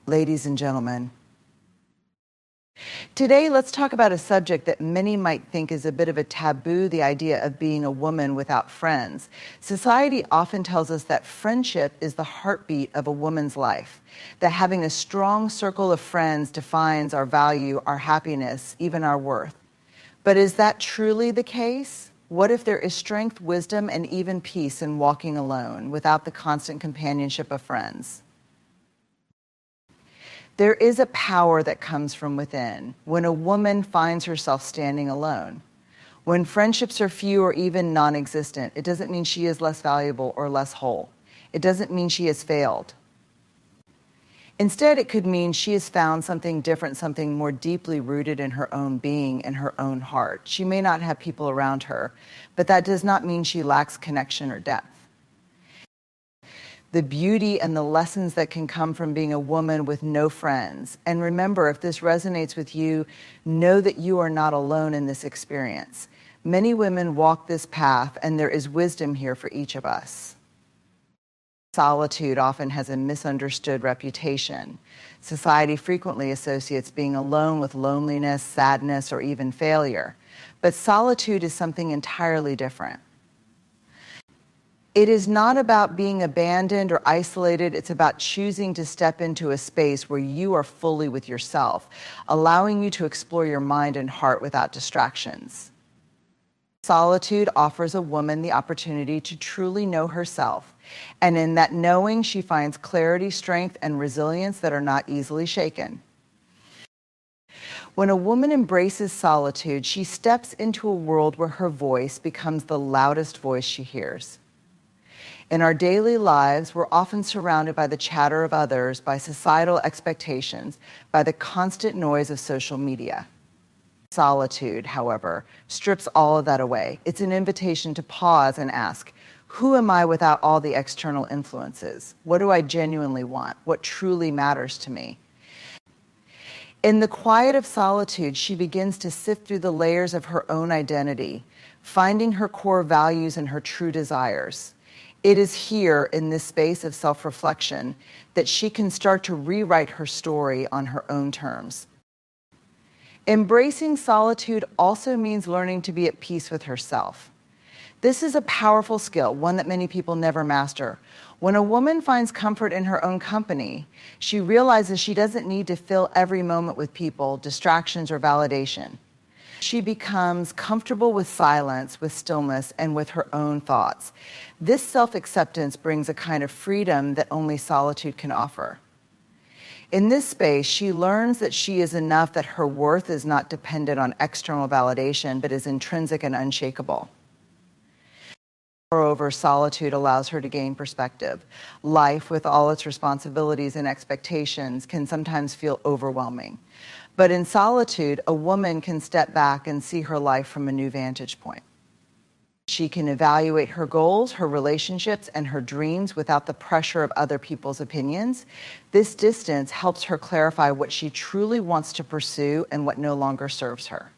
Ladies and gentlemen, today let's talk about a subject that many might think is a bit of a taboo, the idea of being a woman without friends. Society often tells us that friendship is the heartbeat of a woman's life, that having a strong circle of friends defines our value, our happiness, even our worth. But is that truly the case? What if there is strength, wisdom, and even peace in walking alone without the constant companionship of friends? There is a power that comes from within when a woman finds herself standing alone. When friendships are few or even non-existent, it doesn't mean she is less valuable or less whole. It doesn't mean she has failed. Instead, it could mean she has found something different, something more deeply rooted in her own being and her own heart. She may not have people around her, but that does not mean she lacks connection or depth. The beauty and the lessons that can come from being a woman with no friends. And remember, if this resonates with you, know that you are not alone in this experience. Many women walk this path, and there is wisdom here for each of us. Solitude often has a misunderstood reputation. Society frequently associates being alone with loneliness, sadness, or even failure. But solitude is something entirely different. It is not about being abandoned or isolated. It's about choosing to step into a space where you are fully with yourself, allowing you to explore your mind and heart without distractions. Solitude offers a woman the opportunity to truly know herself. And in that knowing, she finds clarity, strength, and resilience that are not easily shaken. When a woman embraces solitude, she steps into a world where her voice becomes the loudest voice she hears. In our daily lives, we're often surrounded by the chatter of others, by societal expectations, by the constant noise of social media. Solitude, however, strips all of that away. It's an invitation to pause and ask, who am I without all the external influences? What do I genuinely want? What truly matters to me? In the quiet of solitude, she begins to sift through the layers of her own identity, finding her core values and her true desires. It is here, in this space of self-reflection, that she can start to rewrite her story on her own terms. Embracing solitude also means learning to be at peace with herself. This is a powerful skill, one that many people never master. When a woman finds comfort in her own company, she realizes she doesn't need to fill every moment with people, distractions, or validation. She becomes comfortable with silence, with stillness, and with her own thoughts. This self-acceptance brings a kind of freedom that only solitude can offer. In this space, she learns that she is enough, that her worth is not dependent on external validation, but is intrinsic and unshakable. Moreover, solitude allows her to gain perspective. Life, with all its responsibilities and expectations, can sometimes feel overwhelming. But in solitude, a woman can step back and see her life from a new vantage point. She can evaluate her goals, her relationships, and her dreams without the pressure of other people's opinions. This distance helps her clarify what she truly wants to pursue and what no longer serves her.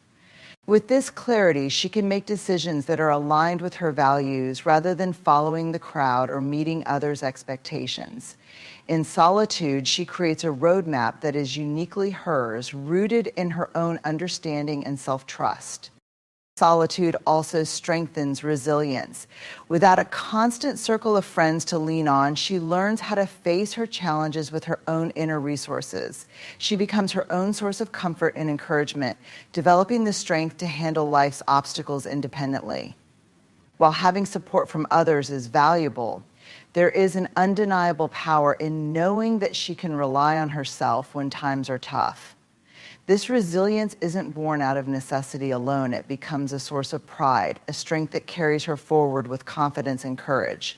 With this clarity, she can make decisions that are aligned with her values rather than following the crowd or meeting others' expectations. In solitude, she creates a roadmap that is uniquely hers, rooted in her own understanding and self-trust. Solitude also strengthens resilience. Without a constant circle of friends to lean on, she learns how to face her challenges with her own inner resources. She becomes her own source of comfort and encouragement, developing the strength to handle life's obstacles independently. While having support from others is valuable, there is an undeniable power in knowing that she can rely on herself when times are tough. This resilience isn't born out of necessity alone. It becomes a source of pride, a strength that carries her forward with confidence and courage.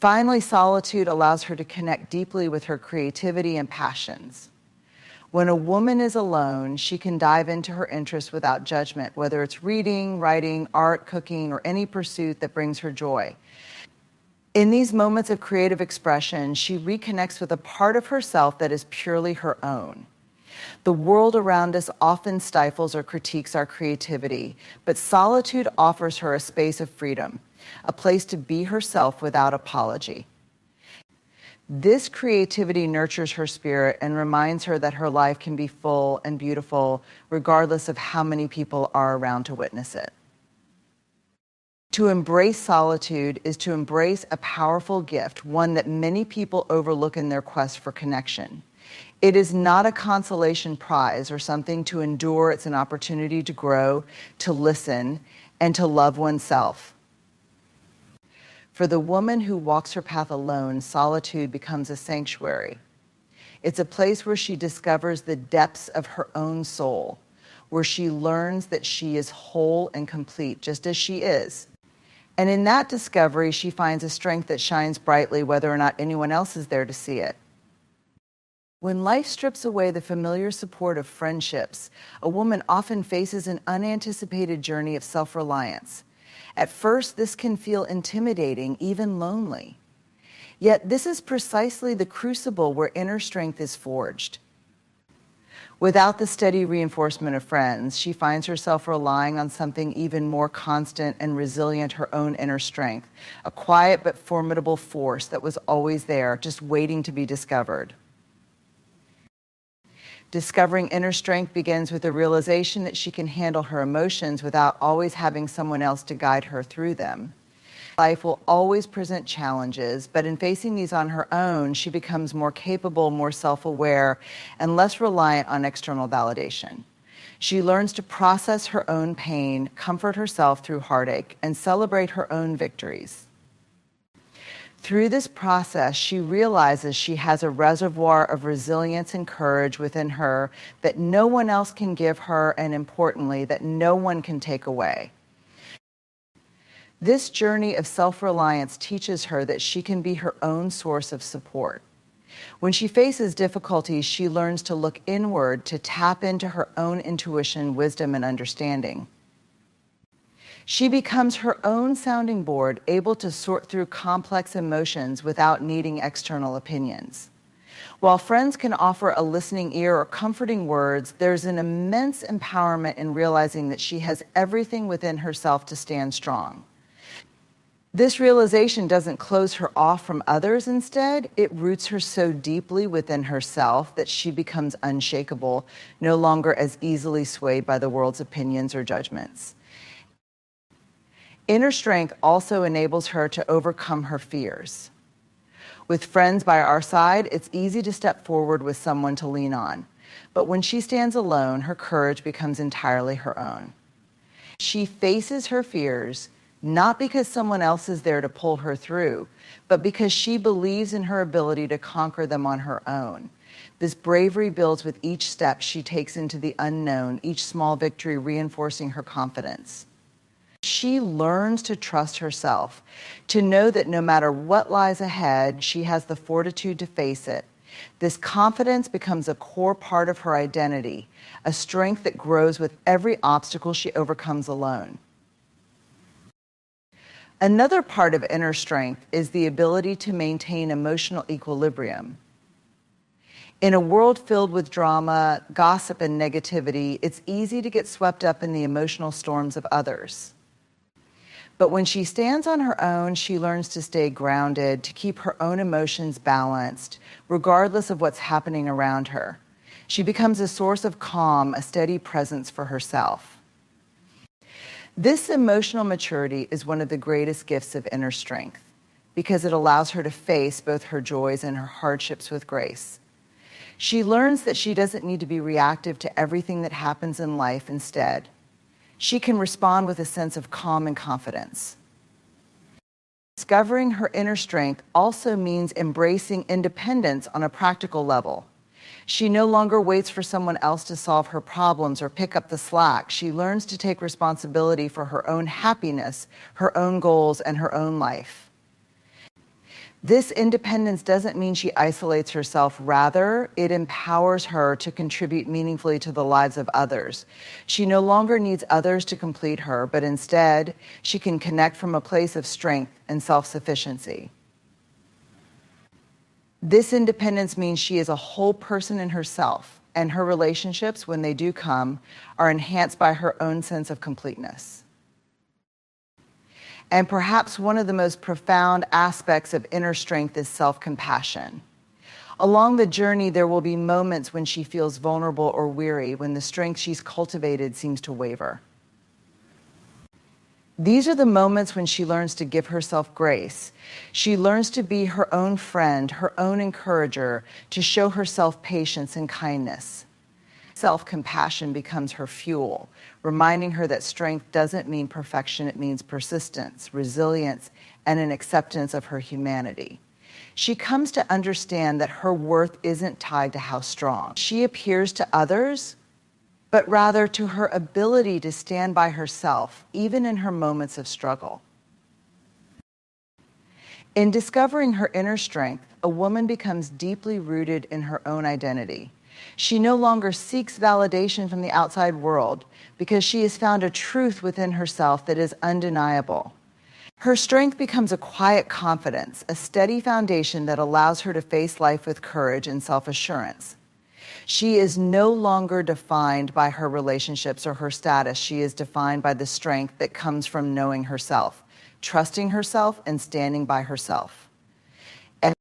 Finally, solitude allows her to connect deeply with her creativity and passions. When a woman is alone, she can dive into her interests without judgment, whether it's reading, writing, art, cooking, or any pursuit that brings her joy. In these moments of creative expression, she reconnects with a part of herself that is purely her own. The world around us often stifles or critiques our creativity, but solitude offers her a space of freedom, a place to be herself without apology. This creativity nurtures her spirit and reminds her that her life can be full and beautiful regardless of how many people are around to witness it. To embrace solitude is to embrace a powerful gift, one that many people overlook in their quest for connection. It is not a consolation prize or something to endure. It's an opportunity to grow, to listen, and to love oneself. For the woman who walks her path alone, solitude becomes a sanctuary. It's a place where she discovers the depths of her own soul, where she learns that she is whole and complete, just as she is. And in that discovery, she finds a strength that shines brightly whether or not anyone else is there to see it. When life strips away the familiar support of friendships, a woman often faces an unanticipated journey of self-reliance. At first, this can feel intimidating, even lonely. Yet this is precisely the crucible where inner strength is forged. Without the steady reinforcement of friends, she finds herself relying on something even more constant and resilient, her own inner strength, a quiet but formidable force that was always there, just waiting to be discovered. Discovering inner strength begins with the realization that she can handle her emotions without always having someone else to guide her through them. Life will always present challenges, but in facing these on her own, she becomes more capable, more self-aware, and less reliant on external validation. She learns to process her own pain, comfort herself through heartache, and celebrate her own victories. Through this process, she realizes she has a reservoir of resilience and courage within her that no one else can give her, and importantly, that no one can take away. This journey of self-reliance teaches her that she can be her own source of support. When she faces difficulties, she learns to look inward, to tap into her own intuition, wisdom, and understanding. She becomes her own sounding board, able to sort through complex emotions without needing external opinions. While friends can offer a listening ear or comforting words, there's an immense empowerment in realizing that she has everything within herself to stand strong. This realization doesn't close her off from others. Instead, it roots her so deeply within herself that she becomes unshakable, no longer as easily swayed by the world's opinions or judgments. Inner strength also enables her to overcome her fears. With friends by our side, it's easy to step forward with someone to lean on. But when she stands alone, her courage becomes entirely her own. She faces her fears not because someone else is there to pull her through, but because she believes in her ability to conquer them on her own. This bravery builds with each step she takes into the unknown, each small victory reinforcing her confidence. She learns to trust herself, to know that no matter what lies ahead, she has the fortitude to face it. This confidence becomes a core part of her identity, a strength that grows with every obstacle she overcomes alone. Another part of inner strength is the ability to maintain emotional equilibrium. In a world filled with drama, gossip, and negativity, it's easy to get swept up in the emotional storms of others. But when she stands on her own, she learns to stay grounded, to keep her own emotions balanced, regardless of what's happening around her. She becomes a source of calm, a steady presence for herself. This emotional maturity is one of the greatest gifts of inner strength because it allows her to face both her joys and her hardships with grace. She learns that she doesn't need to be reactive to everything that happens in life. Instead, she can respond with a sense of calm and confidence. Discovering her inner strength also means embracing independence on a practical level. She no longer waits for someone else to solve her problems or pick up the slack. She learns to take responsibility for her own happiness, her own goals, and her own life. This independence doesn't mean she isolates herself. Rather, it empowers her to contribute meaningfully to the lives of others. She no longer needs others to complete her, but instead, she can connect from a place of strength and self-sufficiency. This independence means she is a whole person in herself, and her relationships, when they do come, are enhanced by her own sense of completeness. And perhaps one of the most profound aspects of inner strength is self-compassion. Along the journey, there will be moments when she feels vulnerable or weary, when the strength she's cultivated seems to waver. These are the moments when she learns to give herself grace. She learns to be her own friend, her own encourager, to show herself patience and kindness. Self-compassion becomes her fuel, reminding her that strength doesn't mean perfection, it means persistence, resilience, and an acceptance of her humanity. She comes to understand that her worth isn't tied to how strong she appears to others, but rather to her ability to stand by herself, even in her moments of struggle. In discovering her inner strength, a woman becomes deeply rooted in her own identity. She no longer seeks validation from the outside world because she has found a truth within herself that is undeniable. Her strength becomes a quiet confidence, a steady foundation that allows her to face life with courage and self-assurance. She is no longer defined by her relationships or her status. She is defined by the strength that comes from knowing herself, trusting herself, and standing by herself. And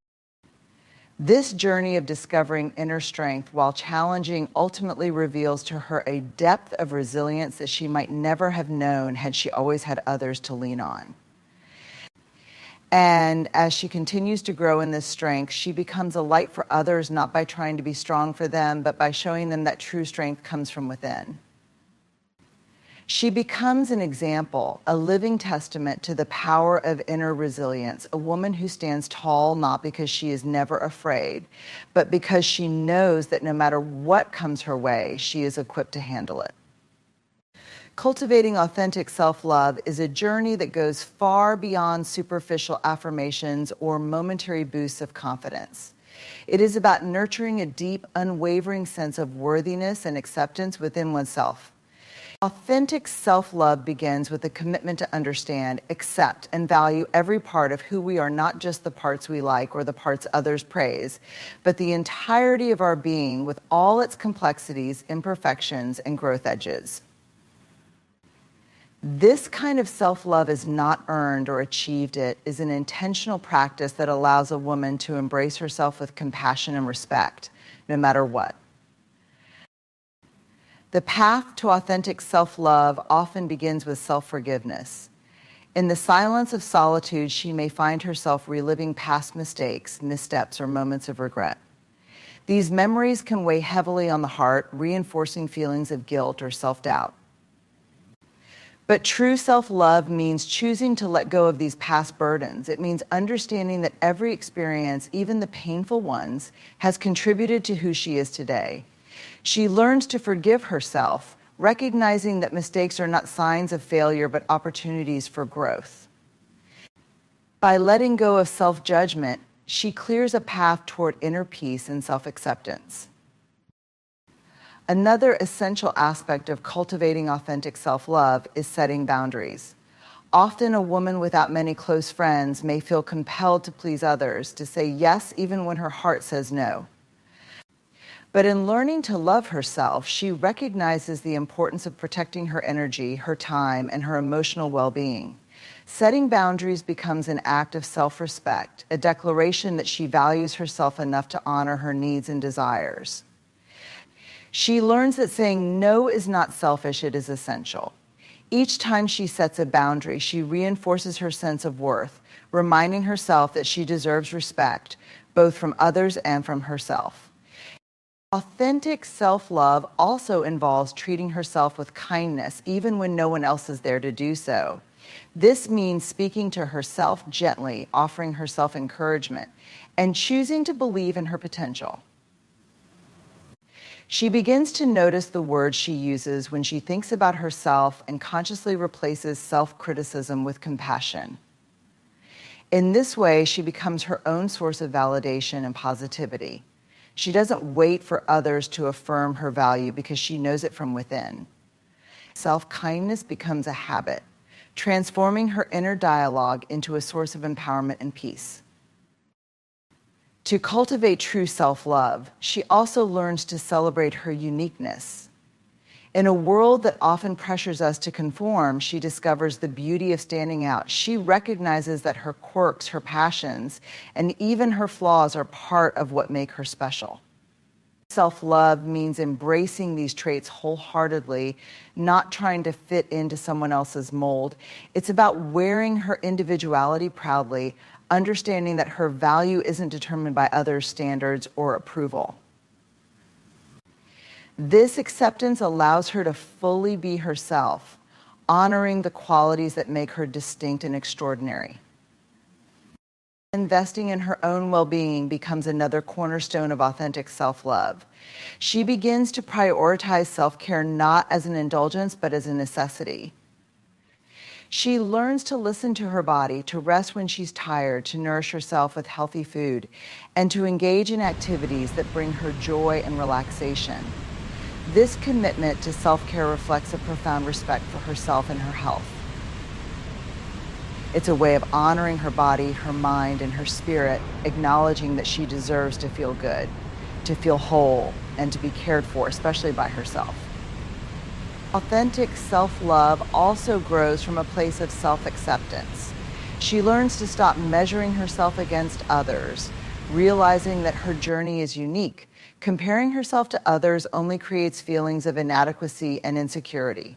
this journey of discovering inner strength, while challenging, ultimately reveals to her a depth of resilience that she might never have known had she always had others to lean on. And as she continues to grow in this strength, she becomes a light for others, not by trying to be strong for them, but by showing them that true strength comes from within. She becomes an example, a living testament to the power of inner resilience, a woman who stands tall not because she is never afraid, but because she knows that no matter what comes her way, she is equipped to handle it. Cultivating authentic self-love is a journey that goes far beyond superficial affirmations or momentary boosts of confidence. It is about nurturing a deep, unwavering sense of worthiness and acceptance within oneself. Authentic self-love begins with a commitment to understand, accept, and value every part of who we are, not just the parts we like or the parts others praise, but the entirety of our being with all its complexities, imperfections, and growth edges. This kind of self-love is not earned or achieved. It is an intentional practice that allows a woman to embrace herself with compassion and respect, no matter what. The path to authentic self-love often begins with self-forgiveness. In the silence of solitude, she may find herself reliving past mistakes, missteps, or moments of regret. These memories can weigh heavily on the heart, reinforcing feelings of guilt or self-doubt. But true self-love means choosing to let go of these past burdens. It means understanding that every experience, even the painful ones, has contributed to who she is today. She learns to forgive herself, recognizing that mistakes are not signs of failure, but opportunities for growth. By letting go of self-judgment, she clears a path toward inner peace and self-acceptance. Another essential aspect of cultivating authentic self-love is setting boundaries. Often a woman without many close friends may feel compelled to please others, to say yes even when her heart says no. But in learning to love herself, she recognizes the importance of protecting her energy, her time, and her emotional well-being. Setting boundaries becomes an act of self-respect, a declaration that she values herself enough to honor her needs and desires. She learns that saying no is not selfish, it is essential. Each time she sets a boundary, she reinforces her sense of worth, reminding herself that she deserves respect, both from others and from herself. Authentic self-love also involves treating herself with kindness, even when no one else is there to do so. This means speaking to herself gently, offering herself encouragement, and choosing to believe in her potential. She begins to notice the words she uses when she thinks about herself and consciously replaces self-criticism with compassion. In this way, she becomes her own source of validation and positivity. She doesn't wait for others to affirm her value because she knows it from within. Self-kindness becomes a habit, transforming her inner dialogue into a source of empowerment and peace. To cultivate true self-love, she also learns to celebrate her uniqueness. In a world that often pressures us to conform, she discovers the beauty of standing out. She recognizes that her quirks, her passions, and even her flaws are part of what make her special. Self-love means embracing these traits wholeheartedly, not trying to fit into someone else's mold. It's about wearing her individuality proudly, understanding that her value isn't determined by others' standards or approval. This acceptance allows her to fully be herself, honoring the qualities that make her distinct and extraordinary. Investing in her own well-being becomes another cornerstone of authentic self-love. She begins to prioritize self-care not as an indulgence, but as a necessity. She learns to listen to her body, to rest when she's tired, to nourish herself with healthy food, and to engage in activities that bring her joy and relaxation. This commitment to self-care reflects a profound respect for herself and her health. It's a way of honoring her body, her mind, and her spirit, acknowledging that she deserves to feel good, to feel whole, and to be cared for, especially by herself. Authentic self-love also grows from a place of self-acceptance. She learns to stop measuring herself against others, realizing that her journey is unique. Comparing herself to others only creates feelings of inadequacy and insecurity.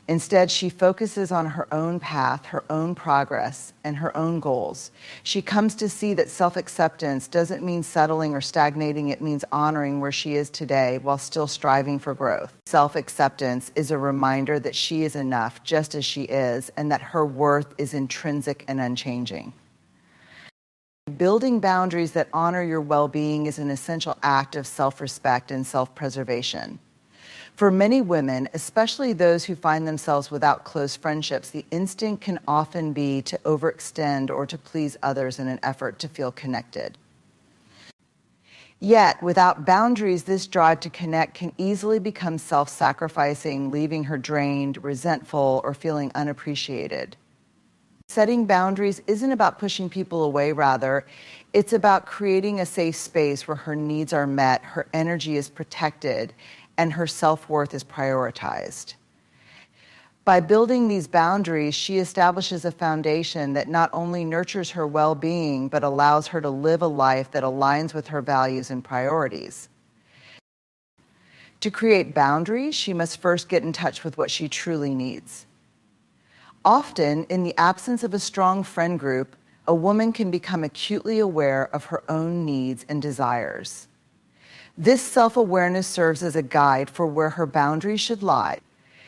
Instead, she focuses on her own path, her own progress, and her own goals. She comes to see that self-acceptance doesn't mean settling or stagnating. It means honoring where she is today while still striving for growth. Self-acceptance is a reminder that she is enough just as she is, and that her worth is intrinsic and unchanging. Building boundaries that honor your well-being is an essential act of self-respect and self-preservation. For many women, especially those who find themselves without close friendships, the instinct can often be to overextend or to please others in an effort to feel connected. Yet, without boundaries, this drive to connect can easily become self-sacrificing, leaving her drained, resentful, or feeling unappreciated. Setting boundaries isn't about pushing people away, rather, it's about creating a safe space where her needs are met, her energy is protected, and her self-worth is prioritized. By building these boundaries, she establishes a foundation that not only nurtures her well-being, but allows her to live a life that aligns with her values and priorities. To create boundaries, she must first get in touch with what she truly needs. Often, in the absence of a strong friend group, a woman can become acutely aware of her own needs and desires. This self-awareness serves as a guide for where her boundaries should lie.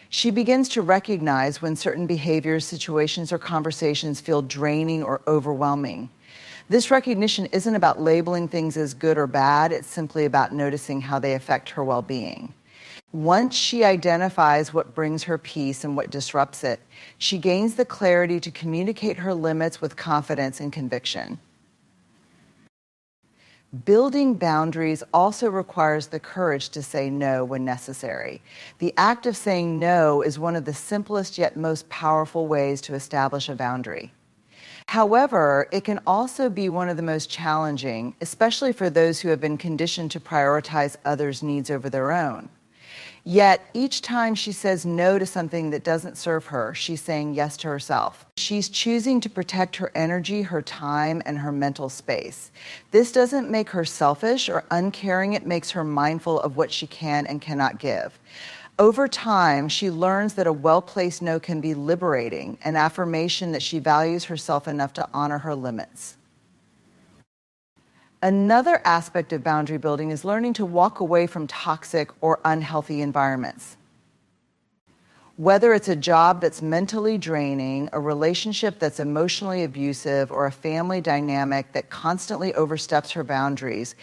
She begins to recognize when certain behaviors, situations, or conversations feel draining or overwhelming. This recognition isn't about labeling things as good or bad, it's simply about noticing how they affect her well-being. Once she identifies what brings her peace and what disrupts it, she gains the clarity to communicate her limits with confidence and conviction. Building boundaries also requires the courage to say no when necessary. The act of saying no is one of the simplest yet most powerful ways to establish a boundary. However, it can also be one of the most challenging, especially for those who have been conditioned to prioritize others' needs over their own. Yet, each time she says no to something that doesn't serve her, she's saying yes to herself. She's choosing to protect her energy, her time, and her mental space. This doesn't make her selfish or uncaring, it makes her mindful of what she can and cannot give. Over time, she learns that a well-placed no can be liberating, an affirmation that she values herself enough to honor her limits. Another aspect of boundary building is learning to walk away from toxic or unhealthy environments. Whether it's a job that's mentally draining, a relationship that's emotionally abusive, or a family dynamic that constantly oversteps her boundaries,